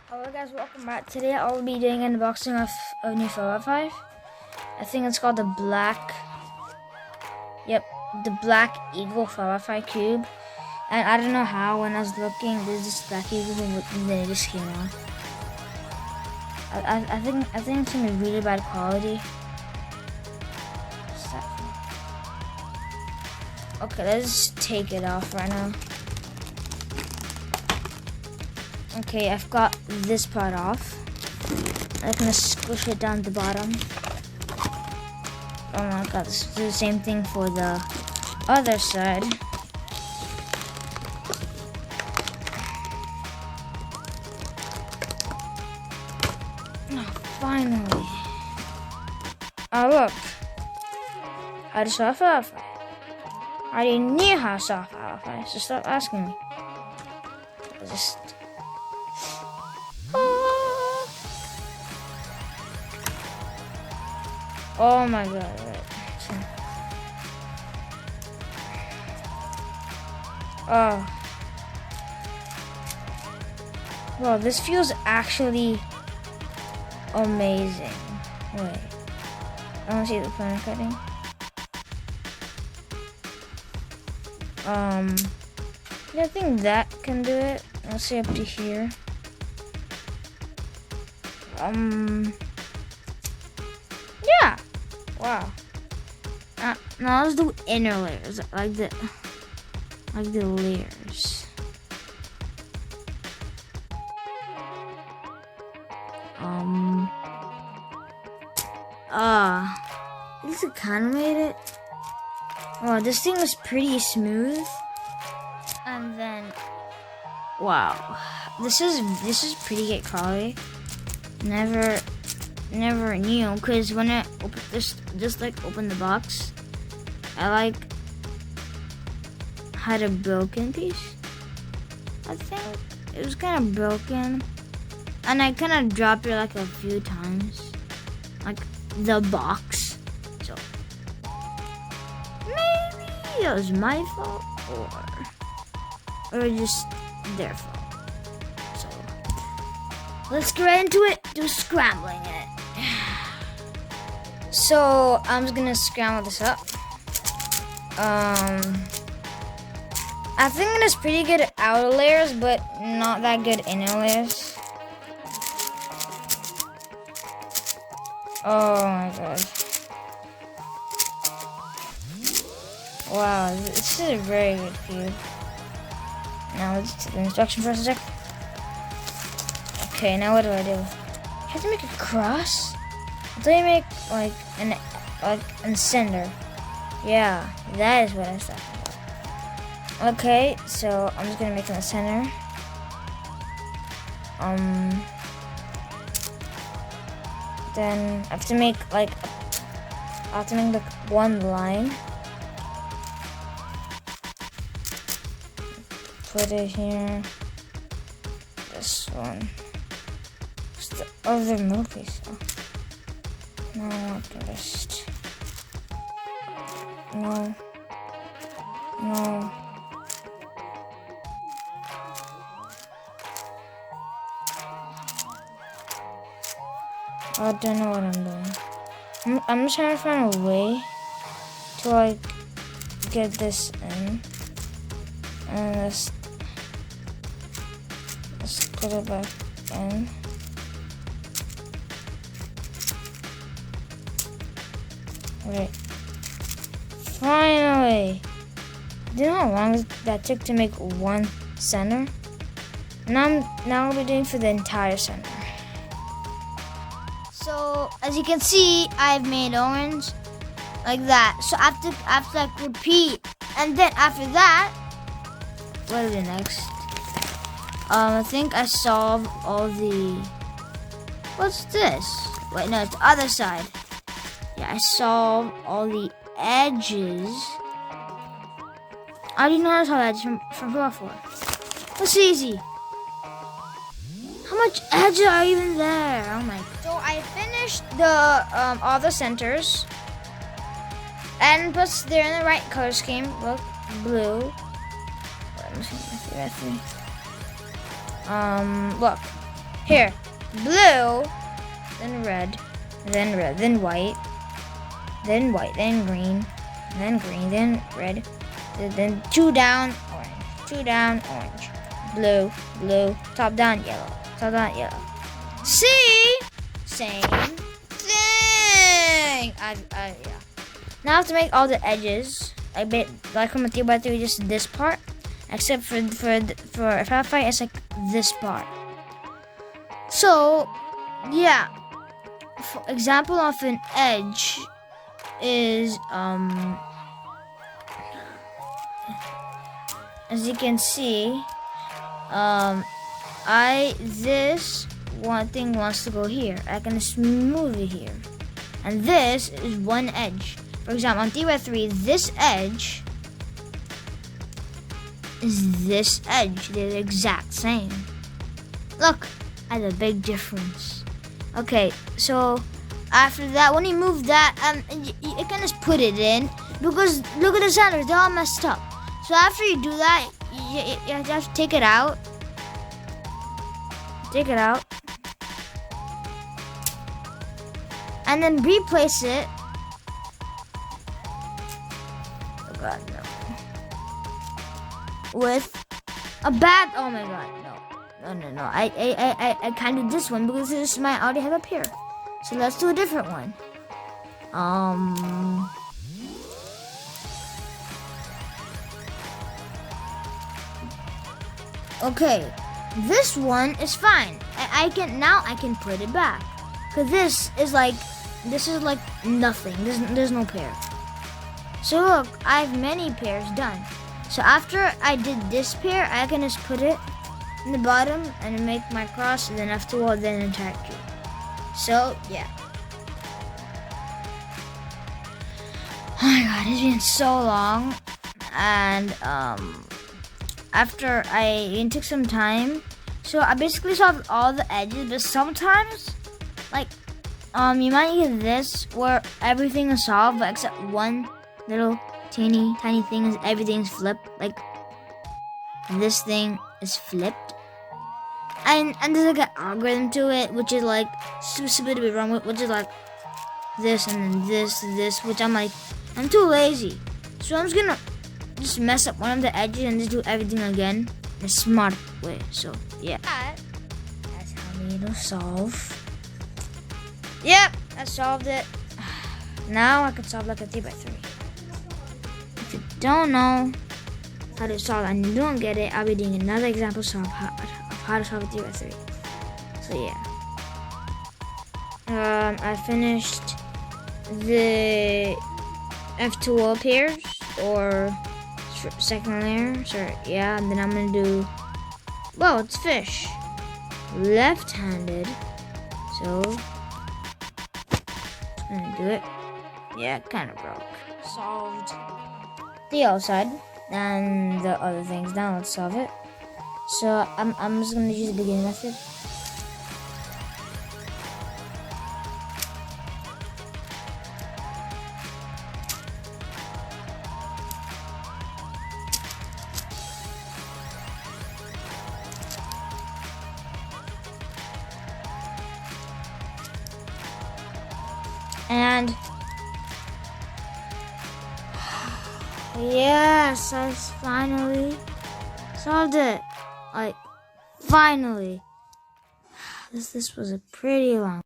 Hello guys, welcome back. Today I'll be doing an unboxing of a new 4x5. I think it's called the Black Eagle 4x5 Cube. And I don't know how, when I was looking, there's this Black Eagle and then it just came out. I think it's gonna be really bad quality. Okay, let's take it off right now. Okay, I've got this part off. I'm gonna squish it down the bottom. Oh my god, this is the same thing for the other side. Oh, finally. Oh look. How to solve Wi-Fi. I already knew how to solve Wi-Fi, so stop asking me. Just oh my god, right. Oh. Well, this feels actually amazing. Wait. I want to see the plan cutting. Yeah, I think that can do it. Let's see up to here. Yeah. Wow. Now let's do inner layers, like the layers. This kind of made it. Wow, this thing was pretty smooth. And then, wow, this is pretty good quality. Never knew, because when I open this, just like open the box, I like had a broken piece. I think it was kind of broken, and I kind of dropped it like a few times, like the box. So maybe it was my fault or just their fault. So let's get right into it. Do scrambling it. So I'm just gonna scramble this up. I think it is pretty good outer layers, but not that good inner layers. Oh my god. Wow, this is a very good cube. Now let's do the instruction for a sec. Okay, now what do? I have to make a cross? I thought you make like an sender. Yeah, that is what I was talking about. Okay, so I'm just gonna make it a center. Then I have to make like one line. Put it here. This one. What's the other middle piece? Oh. No, not the rest. No. I don't know what I'm doing. I'm just trying to find a way to like get this in. And let's put it back in. Wait. Finally! Do you know how long that took to make one center? And now we'll be doing for the entire center. So as you can see, I've made orange like that. So I have to like repeat, and then after that, what is it next? I think I solved all the. What's this? Wait, no, it's the other side. Yeah, I solved all the edges. I didn't know how to solve edges from before. It's easy. How much edges are even there? Oh my god. So I finished the all the centers. And plus they're in the right color scheme. Look, blue. Let me see. Look. Here, blue, then red, then white, then green, then red, then two down, orange, blue, top down, yellow. See? Same thing. Yeah. Now I have to make all the edges. Like from a 3x3, just this part. Except for Firefight, it's like this part. So, yeah. For example of an edge is as you can see, this one thing wants to go here. I can just move it here, and this is one edge. For example, on 3x3, this edge is this edge. They're the exact same. Look at the big difference. Okay, so after that, when you move that, you can just put it in, because look at the centers, they're all messed up. So after you do that, you have to take it out. And then replace it. Oh god, no. With a bad, oh my god, no. I can't do this one because this is I already have up here. So let's do a different one. Okay, this one is fine. I can put it back. Cause this is like nothing. There's no pair. So look, I have many pairs done. So after I did this pair, I can just put it in the bottom and make my cross, and then afterward, then attack you. So yeah. Oh my god, it's been so long, and after it took some time. So I basically solved all the edges, but sometimes, like, you might get this where everything is solved, but except one little tiny thing is everything's flipped. Like this thing is flipped, and there's like an algorithm to it, which is like stupid to be wrong with, which is like this and then this, which I'm too lazy, so I'm just gonna mess up one of the edges and just do everything again in a smart way. So yeah, that's how it'll solve. Yep, I solved it. Now I can solve like a 3x3. If you don't know how to solve and you don't get it, I'll be doing another example of how to solve a 3x3. So yeah, I finished the F2O pairs or second layer. So yeah, and then I'm gonna do, well, it's fish, left-handed. So I'm gonna do it. Yeah, kind of broke. Solved the outside and the other things. Now let's solve it. So I'm just gonna use the beginning method. And yes, I finally solved it. Like, finally. This was a pretty long